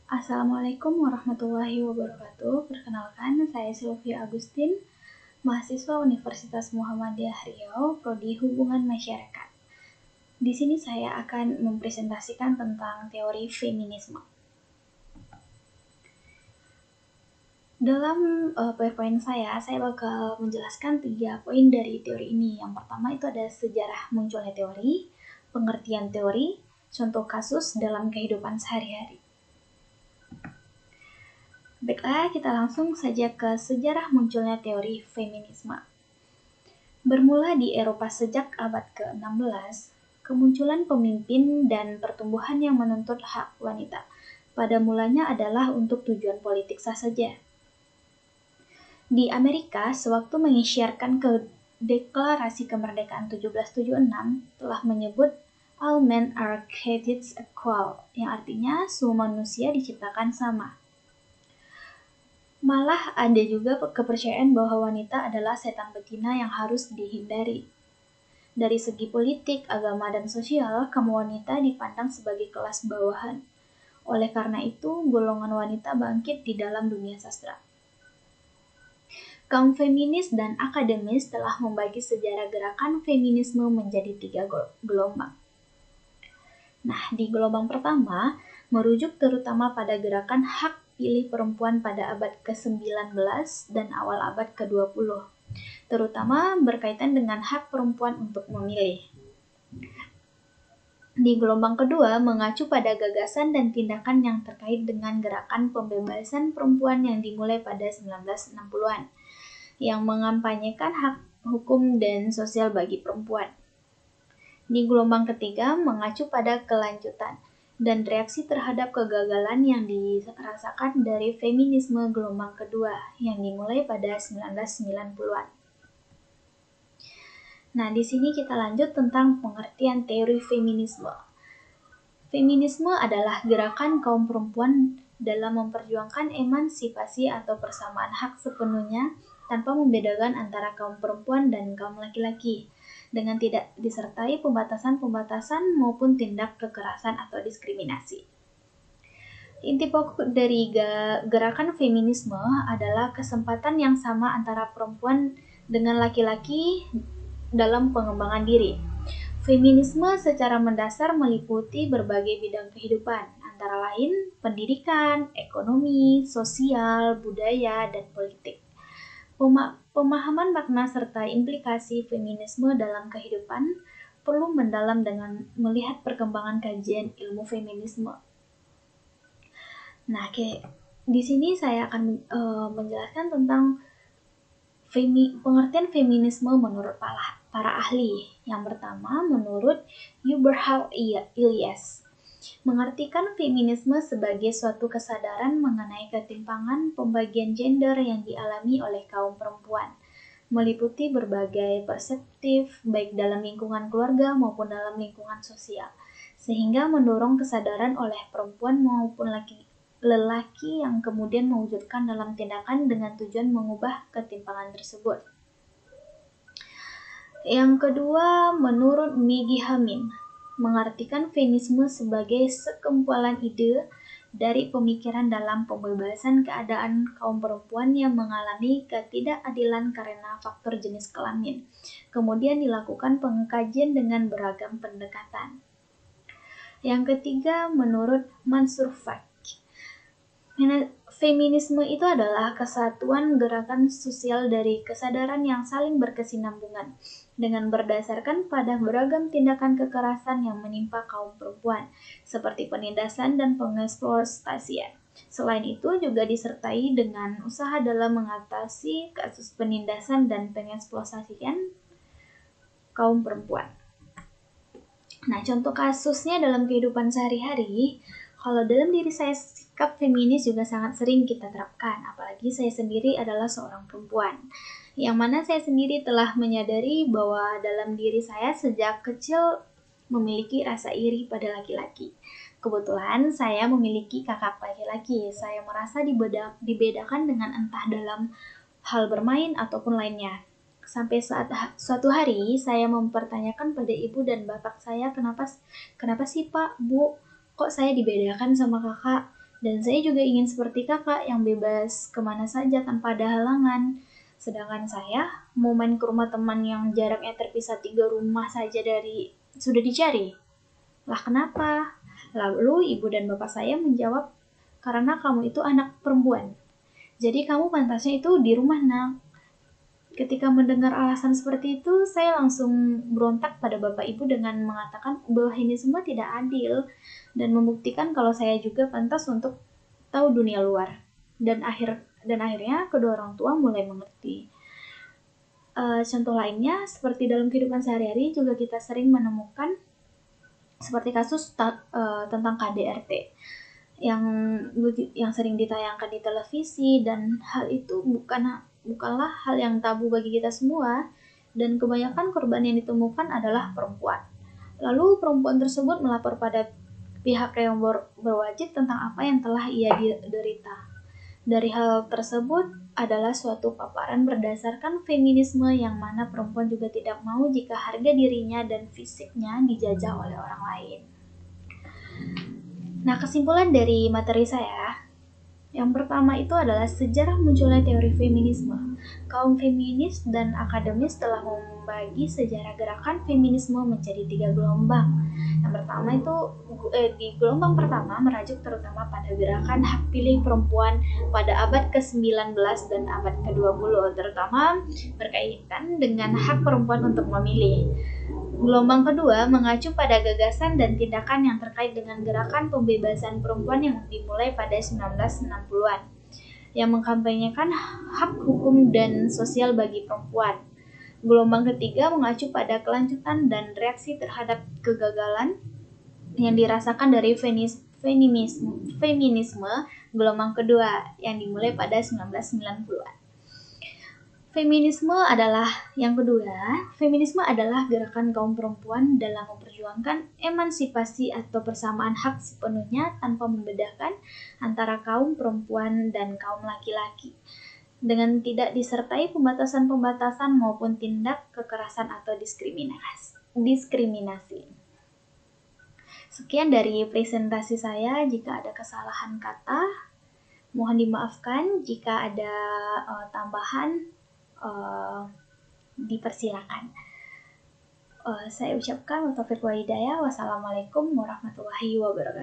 Assalamualaikum warahmatullahi wabarakatuh. Perkenalkan, saya Sylvia Agustin, mahasiswa Universitas Muhammadiyah Riau, Prodi Hubungan Masyarakat. Di sini saya akan mempresentasikan tentang teori feminisme. Dalam PowerPoint saya bakal menjelaskan 3 poin dari teori ini. Yang pertama itu ada sejarah munculnya teori, pengertian teori, contoh kasus dalam kehidupan sehari-hari. Baiklah, kita langsung saja ke sejarah munculnya teori feminisme. Bermula di Eropa sejak abad ke-16, kemunculan pemimpin dan pertumbuhan yang menuntut hak wanita. Pada mulanya adalah untuk tujuan politik sah saja. Di Amerika, sewaktu mengisytiharkan ke Deklarasi Kemerdekaan 1776 telah menyebut all men are created equal, yang artinya semua manusia diciptakan sama. Malah ada juga kepercayaan bahwa wanita adalah setan betina yang harus dihindari. Dari segi politik, agama, dan sosial, kaum wanita dipandang sebagai kelas bawahan. Oleh karena itu, golongan wanita bangkit di dalam dunia sastra. Kaum feminis dan akademis telah membagi sejarah gerakan feminisme menjadi 3 gelombang. Nah, di gelombang pertama, merujuk terutama pada gerakan hak pilih perempuan pada abad ke-19 dan awal abad ke-20, terutama berkaitan dengan hak perempuan untuk memilih. Di gelombang kedua, mengacu pada gagasan dan tindakan yang terkait dengan gerakan pembebasan perempuan yang dimulai pada 1960-an, yang mengampanyekan hak hukum dan sosial bagi perempuan. Di gelombang ketiga, mengacu pada kelanjutan dan reaksi terhadap kegagalan yang dirasakan dari feminisme gelombang kedua yang dimulai pada 1990-an. Nah, di sini kita lanjut tentang pengertian teori feminisme. Feminisme adalah gerakan kaum perempuan dalam memperjuangkan emansipasi atau persamaan hak sepenuhnya tanpa membedakan antara kaum perempuan dan kaum laki-laki, dengan tidak disertai pembatasan-pembatasan maupun tindak kekerasan atau diskriminasi. Inti pokok dari gerakan feminisme adalah kesempatan yang sama antara perempuan dengan laki-laki dalam pengembangan diri. Feminisme secara mendasar meliputi berbagai bidang kehidupan, antara lain pendidikan, ekonomi, sosial, budaya, dan politik. Pemahaman makna serta implikasi feminisme dalam kehidupan perlu mendalam dengan melihat perkembangan kajian ilmu feminisme. Nah, di sini saya akan menjelaskan tentang pengertian feminisme menurut para ahli. Yang pertama, menurut Yuberhal Ilyas, mengartikan feminisme sebagai suatu kesadaran mengenai ketimpangan pembagian gender yang dialami oleh kaum perempuan, meliputi berbagai perspektif baik dalam lingkungan keluarga maupun dalam lingkungan sosial, sehingga mendorong kesadaran oleh perempuan maupun lelaki yang kemudian mewujudkan dalam tindakan dengan tujuan mengubah ketimpangan tersebut. Yang kedua, menurut Maggie Hamin, mengartikan feminisme sebagai sekumpulan ide dari pemikiran dalam pembebasan keadaan kaum perempuan yang mengalami ketidakadilan karena faktor jenis kelamin. Kemudian dilakukan pengkajian dengan beragam pendekatan. Yang ketiga, menurut Mansur Fak, feminisme itu adalah kesatuan gerakan sosial dari kesadaran yang saling berkesinambungan dengan berdasarkan pada beragam tindakan kekerasan yang menimpa kaum perempuan, seperti penindasan dan pengeksploitasian. Selain itu juga disertai dengan usaha dalam mengatasi kasus penindasan dan pengeksploitasian kaum perempuan. Nah, contoh kasusnya dalam kehidupan sehari-hari, kalau dalam diri saya sikap feminis juga sangat sering kita terapkan, apalagi saya sendiri adalah seorang perempuan. Yang mana saya sendiri telah menyadari bahwa dalam diri saya sejak kecil memiliki rasa iri pada laki-laki. Kebetulan saya memiliki kakak laki-laki. Saya merasa dibedakan dengan entah dalam hal bermain ataupun lainnya. Sampai suatu hari saya mempertanyakan pada ibu dan bapak saya, kenapa sih Pak, Bu, kok saya dibedakan sama kakak? Dan saya juga ingin seperti kakak yang bebas kemana saja tanpa ada halangan. Sedangkan saya mau main ke rumah teman yang jaraknya terpisah 3 rumah saja dari sudah dicari. Lah kenapa? Lalu ibu dan bapak saya menjawab, karena kamu itu anak perempuan. Jadi kamu pantasnya itu di rumah, nak. Ketika mendengar alasan seperti itu, saya langsung berontak pada bapak ibu dengan mengatakan bahwa ini semua tidak adil dan membuktikan kalau saya juga pantas untuk tahu dunia luar. Dan akhirnya kedua orang tua mulai mengerti. Contoh lainnya, seperti dalam kehidupan sehari-hari juga kita sering menemukan seperti kasus tentang KDRT yang sering ditayangkan di televisi, dan hal itu bukanlah hal yang tabu bagi kita semua, dan kebanyakan korban yang ditemukan adalah perempuan. Lalu perempuan tersebut melapor pada pihak yang berwajib tentang apa yang telah ia derita. Dari hal tersebut adalah suatu paparan berdasarkan feminisme yang mana perempuan juga tidak mau jika harga dirinya dan fisiknya dijajah oleh orang lain. Nah, kesimpulan dari materi saya, yang pertama itu adalah sejarah munculnya teori feminisme. Kaum feminis dan akademis telah membagi sejarah gerakan feminisme menjadi 3 gelombang. Yang pertama itu di gelombang pertama merajuk terutama pada gerakan hak pilih perempuan pada abad ke-19 dan abad ke-20, terutama berkaitan dengan hak perempuan untuk memilih. Gelombang kedua mengacu pada gagasan dan tindakan yang terkait dengan gerakan pembebasan perempuan yang dimulai pada 1960-an, yang mengkampanyekan hak hukum dan sosial bagi perempuan. Gelombang ketiga mengacu pada kelanjutan dan reaksi terhadap kegagalan yang dirasakan dari feminisme gelombang kedua yang dimulai pada 1990-an. Feminisme adalah gerakan kaum perempuan dalam memperjuangkan emansipasi atau persamaan hak sepenuhnya tanpa membedakan antara kaum perempuan dan kaum laki-laki, dengan tidak disertai pembatasan-pembatasan maupun tindak kekerasan atau diskriminasi. Sekian dari presentasi saya. Jika ada kesalahan kata, mohon dimaafkan. Jika ada tambahan, dipersilakan. Saya ucapkan wa taufiq wa hidayah. Wassalamualaikum warahmatullahi wabarakatuh.